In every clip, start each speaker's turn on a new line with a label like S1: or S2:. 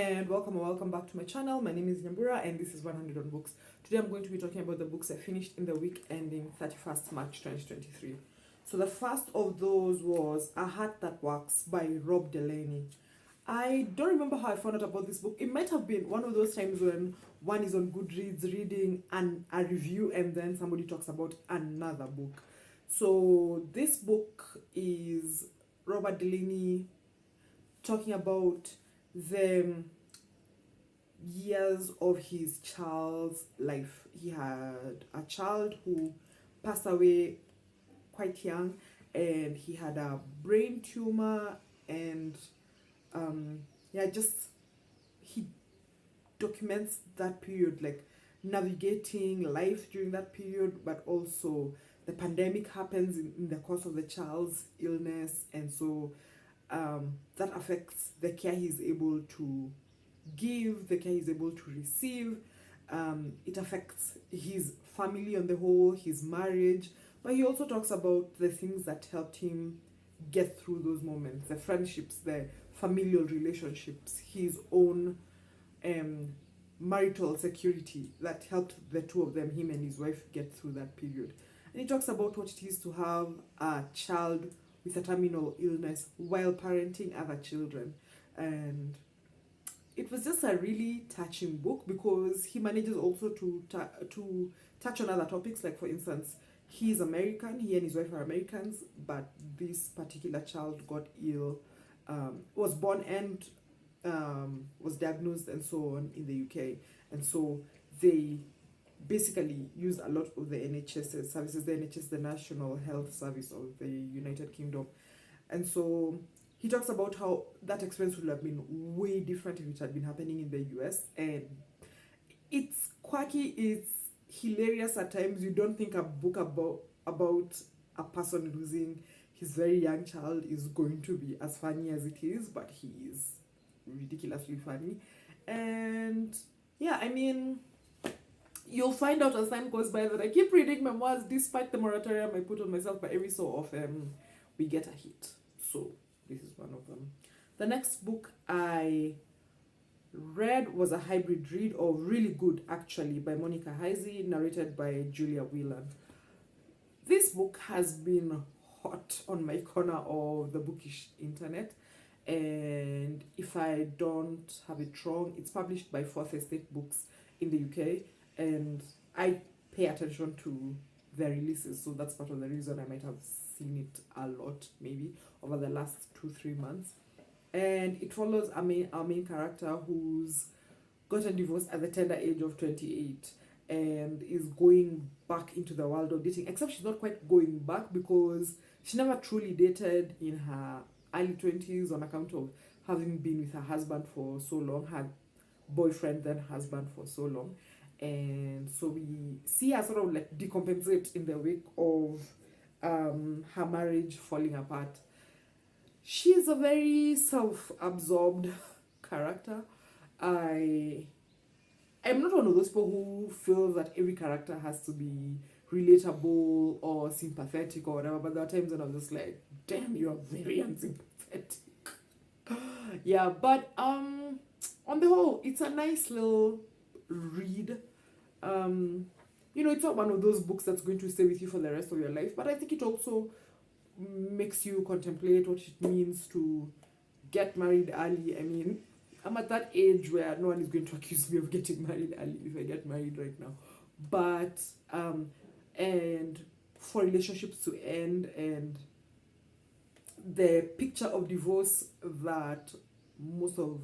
S1: and welcome back to my channel. My name is Nyambura and this is 100 on Books. Today I'm going to be talking about the books I finished in the week ending 31st March 2023. So the first of those was A Heart That Works by Delaney. I don't remember how I found out about this book. It might have been one of those times when one is on Goodreads reading a review and then somebody talks about another book. So this book is Delaney talking about the years of his child's life. He had a child who passed away quite young, and he had a brain tumor, and he documents that period, like navigating life during that period, but also the pandemic happens in the course of the child's illness, and so that affects the care he's able to give, the care he's able to receive. It affects his family on the whole, his marriage, but he also talks about the things that helped him get through those moments, the friendships, the familial relationships, his own marital security that helped the two of them, him and his wife, get through that period. And he talks about what it is to have a child with a terminal illness while parenting other children. And it was just a really touching book because he manages also to touch on other topics. Like, for instance, he's American, he and his wife are Americans, but this particular child got ill, was born and was diagnosed and so on in the UK. And so they basically used a lot of the NHS services, the NHS, the National Health Service of the United Kingdom. And so he talks about how that experience would have been way different if it had been happening in the US. And it's quirky, it's hilarious at times. You don't think a book about a person losing his very young child is going to be as funny as it is, but he is ridiculously funny. And yeah, I mean, you'll find out as time goes by that I keep reading memoirs despite the moratorium I put on myself, but every so often we get a hit. So this is one of them. The next book I read was a hybrid read, or really good actually, by Monica Heisey, narrated by Julia Whelan. This book has been hot on my corner of the bookish internet, and if I don't have it wrong, it's published by Fourth Estate Books in the UK, and I pay attention to their releases, so that's part of the reason I might have seen it a lot, maybe over the last 2-3 months. And it follows our main character who's gotten divorced at the tender age of 28 and is going back into the world of dating, except she's not quite going back because she never truly dated in her early 20s on account of having been with her husband for so long, her boyfriend then husband for so long. And so we see her sort of like decompensate in the wake of her marriage falling apart. She's a very self-absorbed character. I'm not one of those people who feel that every character has to be relatable or sympathetic or whatever, but there are times when I'm just like, damn, you're very unsympathetic. Yeah, but on the whole, it's a nice little read. It's not one of those books that's going to stay with you for the rest of your life, but I think it also makes you contemplate what it means to get married early. I mean, I'm at that age where no one is going to accuse me of getting married early if I get married right now. But and for relationships to end, and the picture of divorce that most of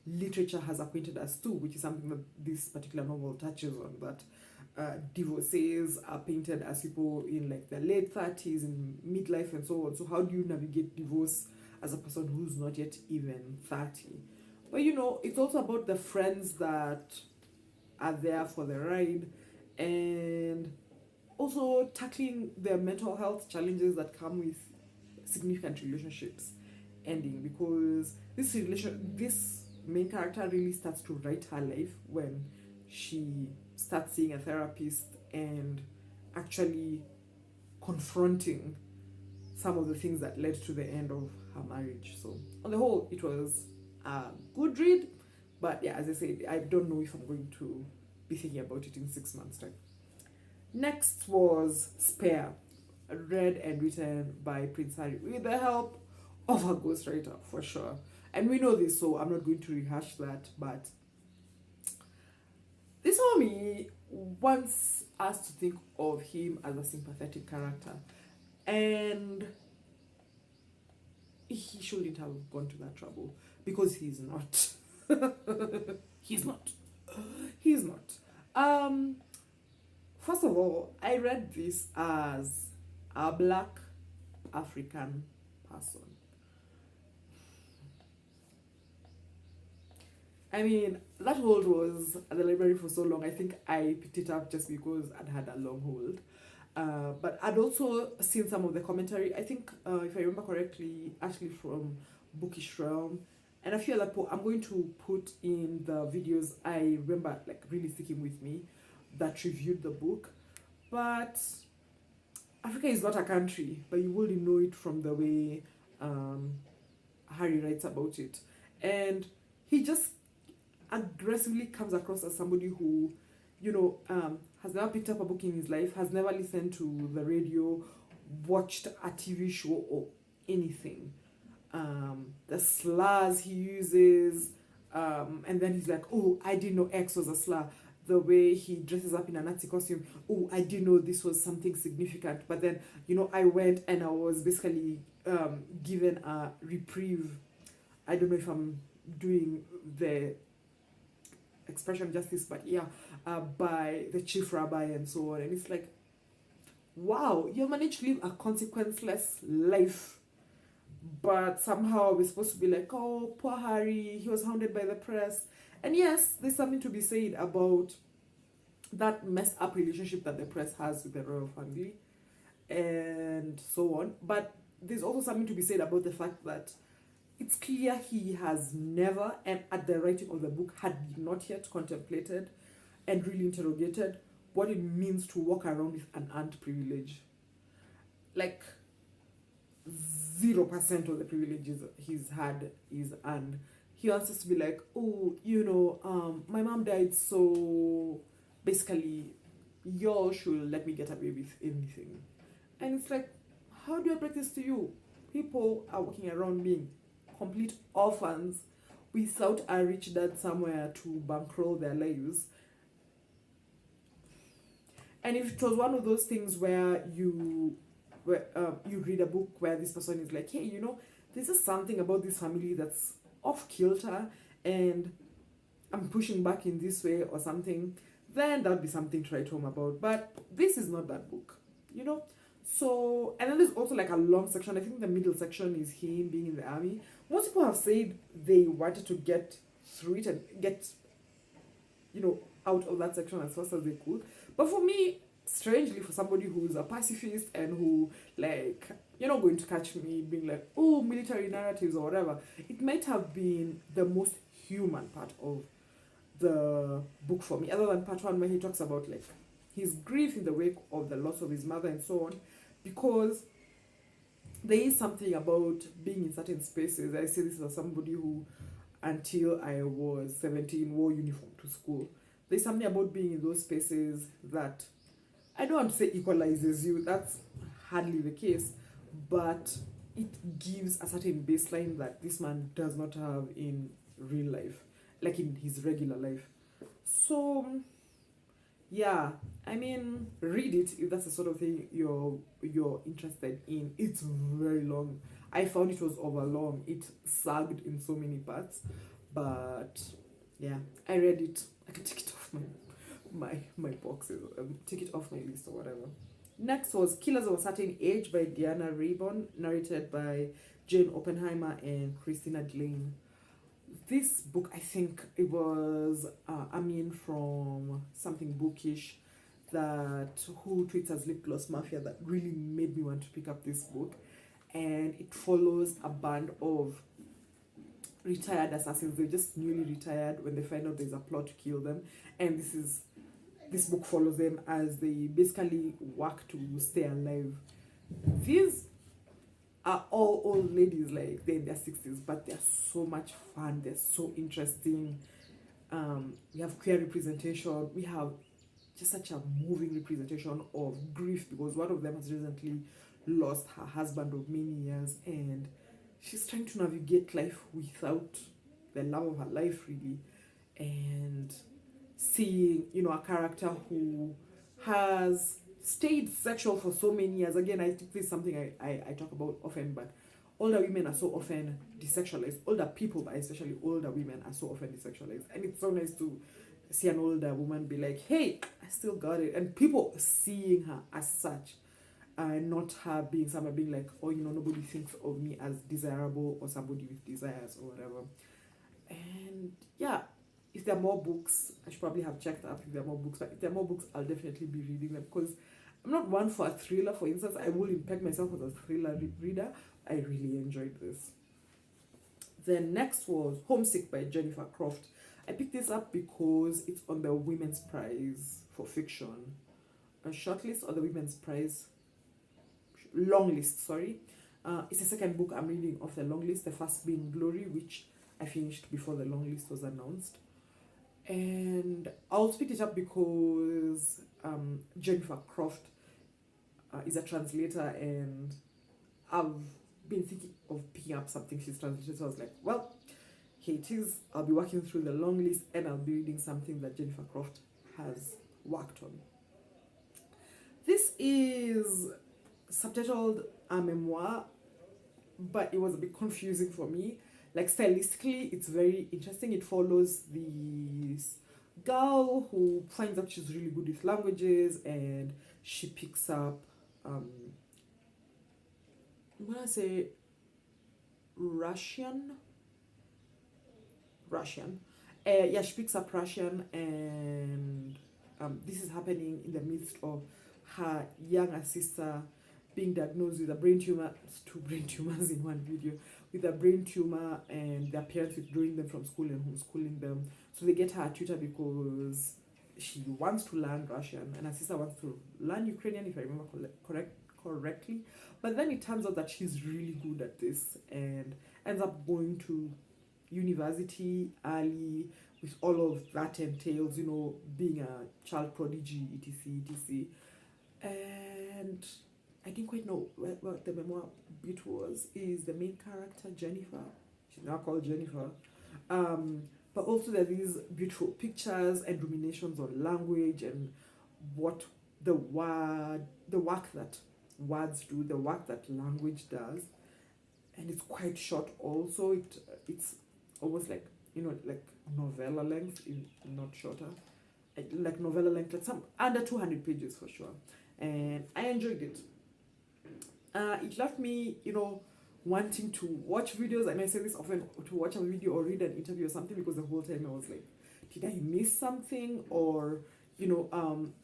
S1: literature has acquainted us to, which is something that this particular novel touches on, that divorcees are painted as people in like their late 30s, in midlife and so on. So how do you navigate divorce as a person who's not yet even 30? But it's also about the friends that are there for the ride, and also tackling the mental health challenges that come with significant relationships ending, because this main character really starts to write her life when she starts seeing a therapist and actually confronting some of the things that led to the end of her marriage. So on the whole, it was a good read, But yeah, as I said, I don't know if I'm going to be thinking about it in 6 months' time. Next was Spare, read and written by Prince Harry with the help of a ghostwriter for sure. And we know this, so I'm not going to rehash that. But this homie wants us to think of him as a sympathetic character, and he shouldn't have gone to that trouble because he's not. He's not. He's not. First of all, I read this as a black African person. I mean, that hold was at the library for so long. I think I picked it up just because I'd had a long hold. But I'd also seen some of the commentary. I think, if I remember correctly, actually from Bookish Realm, and a few other I'm going to put in the videos I remember like really sticking with me that reviewed the book. But Africa is not a country, but you wouldn't know it from the way Harry writes about it. And he just aggressively comes across as somebody who, has never picked up a book in his life, has never listened to the radio, watched a TV show or anything. The slurs he uses, and then he's like, oh, I didn't know X was a slur. The way he dresses up in a Nazi costume, oh, I didn't know this was something significant. But then, I went and I was basically given a reprieve. I don't know if I'm doing the expression justice, but yeah, by the chief rabbi and so on. And it's like, wow, you managed to live a consequenceless life. But somehow we're supposed to be like, oh, poor Harry, he was hounded by the press. And yes, there's something to be said about that messed up relationship that the press has with the royal family and so on. But there's also something to be said about the fact that it's clear he has never, and at the writing of the book, had not yet contemplated and really interrogated what it means to walk around with an earned privilege. Like, 0% of the privileges he's had is earned. He wants us to be like, oh, my mom died, so basically, y'all should let me get away with anything. And it's like, how do I break this to you? People are walking around being complete orphans without a rich dad somewhere to bankroll their lives. And if it was one of those things where you read a book where this person is like, hey, this is something about this family that's off kilter and I'm pushing back in this way or something, then that would be something to write home about. But this is not that book, So, and then there's also like a long section. I think the middle section is him being in the army. Most people have said they wanted to get through it and get, out of that section as fast as they could. But for me, strangely, for somebody who's a pacifist and who, like, you're not going to catch me being like, oh, military narratives or whatever, it might have been the most human part of the book for me, other than part one where he talks about, like, his grief in the wake of the loss of his mother and so on, because there is something about being in certain spaces. I say this as somebody who, until I was 17, wore uniform to school. There's something about being in those spaces that, I don't want to say equalizes you, that's hardly the case, but it gives a certain baseline that this man does not have in real life, like in his regular life. So, yeah, I mean, read it if that's the sort of thing you're interested in. It's very long. I found it was over long. It sagged in so many parts, but yeah, I read it. I can take it off my boxes, take it off my list or whatever. Next was Killers of a Certain Age by Raybourn, narrated by Jane Oppenheimer and Christina Delaney. This book, I think it was Amin from Something Bookish, who tweets as Lip Gloss Mafia, that really made me want to pick up this book. And it follows a band of retired assassins. They're just newly retired when they find out there's a plot to kill them. And this book follows them as they basically work to stay alive. These are all old ladies, like they're in their 60s, but they're so much fun, they're so interesting. We have queer representation. We have just such a moving representation of grief, because one of them has recently lost her husband of many years, and she's trying to navigate life without the love of her life, really. And seeing, a character who has stayed sexual for so many years. Again, I think this is something I talk about often, but older women are so often desexualized. Older people, but especially older women, are so often desexualized. And it's so nice to see an older woman be like, hey, I still got it. And people seeing her as such, and not her being someone being like, oh, nobody thinks of me as desirable or somebody with desires or whatever. And yeah, if there are more books, I should probably have checked up if there are more books, but if there are more books, I'll definitely be reading them, because I'm not one for a thriller, for instance. I will impact myself as a thriller reader. I really enjoyed this. Then next was Homesick by Jennifer Croft. I picked this up because it's on the Women's Prize for Fiction, a shortlist, or the Women's Prize long list, sorry. It's the second book I'm reading of the long list, the first being Glory, which I finished before the long list was announced. And I'll pick it up because Jennifer Croft is a translator, and I've been thinking of picking up something she's translated. So I was like, well, here it is. I'll be working through the long list, and I'll be reading something that Jennifer Croft has worked on. This is subtitled a memoir, but it was a bit confusing for me. Like, stylistically, it's very interesting. It follows this girl who finds out she's really good with languages, and she picks up I'm gonna say Russian. Yeah, she picks up Russian, and this is happening in the midst of her younger sister being diagnosed with a brain tumor. It's 2 brain tumors in one video. With a brain tumor, and their parents withdrawing them from school and homeschooling them. So they get her a tutor because she wants to learn Russian, and her sister wants to learn Ukrainian, if I remember correctly. But then it turns out that she's really good at this, and ends up going to university early, with all of that entails, being a child prodigy, etc. And I didn't quite know what the memoir bit was. Is the main character Jennifer? She's now called Jennifer. But also there are these beautiful pictures and ruminations on language and what the work that words do, the work that language does. And it's quite short also. It's almost like, like novella length, not shorter. Like novella length, like some under 200 pages for sure. And I enjoyed it. It left me, wanting to watch videos, and I say this often, to watch a video or read an interview or something, because the whole time I was like, did I miss something? Or,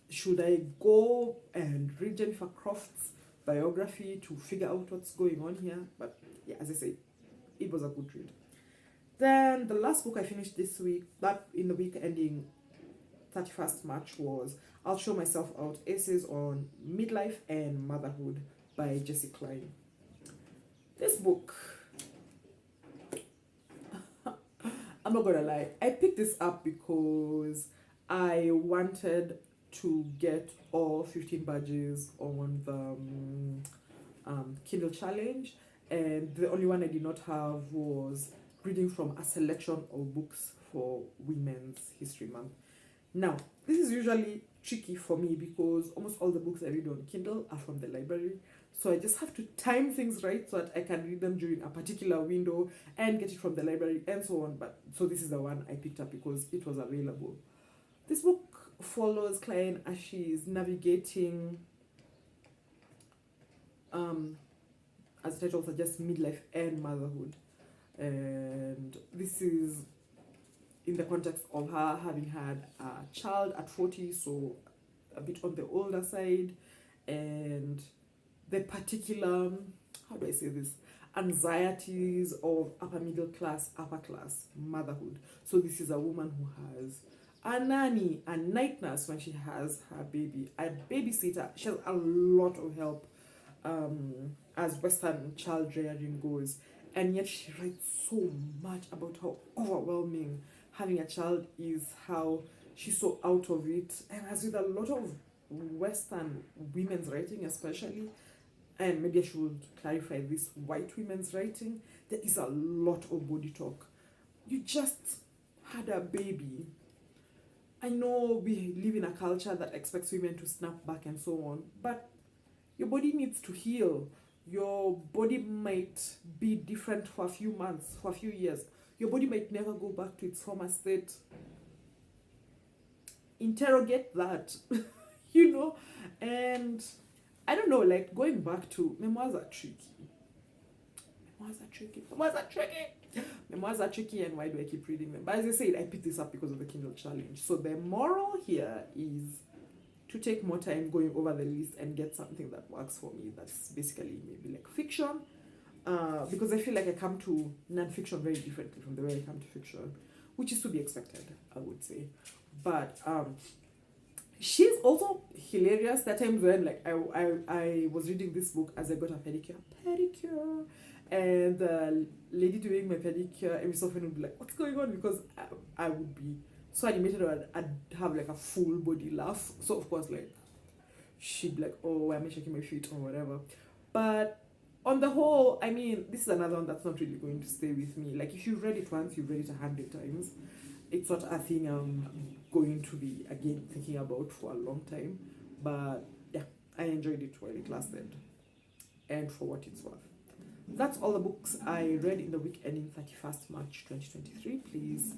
S1: should I go and read Jennifer Croft's biography to figure out what's going on here? But yeah, as I say, it was a good read. Then the last book I finished this week, that in the week ending 31st March, was I'll Show Myself Out, Essays on Midlife and Motherhood by Klein. This book, I'm not gonna lie, I picked this up because I wanted to get all 15 badges on the Kindle challenge, and the only one I did not have was reading from a selection of books for Women's History Month. Now, this is usually tricky for me because almost all the books I read on Kindle are from the library. So I just have to time things right so that I can read them during a particular window and get it from the library and so on. But so this is the one I picked up because it was available. This book follows Klein as she's navigating, as the title suggests, midlife and motherhood. And this is in the context of her having had a child at 40, so a bit on the older side, and the particular, how do I say this, anxieties of upper middle class, upper class motherhood. So this is a woman who has a nanny, a night nurse when she has her baby, a babysitter. She has a lot of help as Western child rearing goes. And yet she writes so much about how overwhelming having a child is how she's so out of it. And as with a lot of Western women's writing, especially, and maybe I should clarify this, white women's writing, there is a lot of body talk. You just had a baby. I know we live in a culture that expects women to snap back and so on, but your body needs to heal. Your body might be different for a few months, for a few years. Your body might never go back to its former state. Interrogate that, you know? And I don't know, like going back to memoirs are tricky. Memoirs are tricky. Memoirs are tricky. Memoirs are tricky, and why do I keep reading them? But as I said, I picked this up because of the Kindle challenge. So the moral here is to take more time going over the list and get something that works for me. That's basically maybe like fiction, because I feel like I come to non-fiction very differently from the way I come to fiction, which is to be expected, I would say. But she's also hilarious. That time when like I was reading this book as I got a pedicure, and the lady doing my pedicure every so often would be like, "What's going on?" Because I would be so animated, or I'd have like a full body laugh. So of course, like she'd be like, "Oh, why am I shaking my feet?" or whatever. But on the whole, I mean, this is another one that's not really going to stay with me. Like if you've read it once, you've read it 100 times. It's not a thing I'm going to be again thinking about for a long time. But yeah, I enjoyed it while it lasted, and for what it's worth. That's all the books I read in the week ending 31st March 2023. Please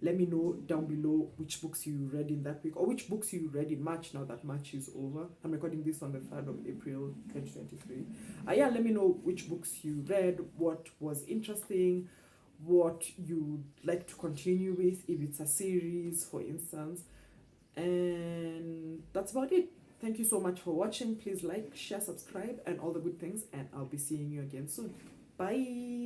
S1: let me know down below which books you read in that week, or which books you read in March now that March is over. I'm recording this on the 3rd of April 2023. Yeah, let me know which books you read, what was interesting, what you'd like to continue with, if it's a series, for instance. And that's about it. Thank you so much for watching. Please like, share, subscribe, and all the good things, and I'll be seeing you again soon. Bye.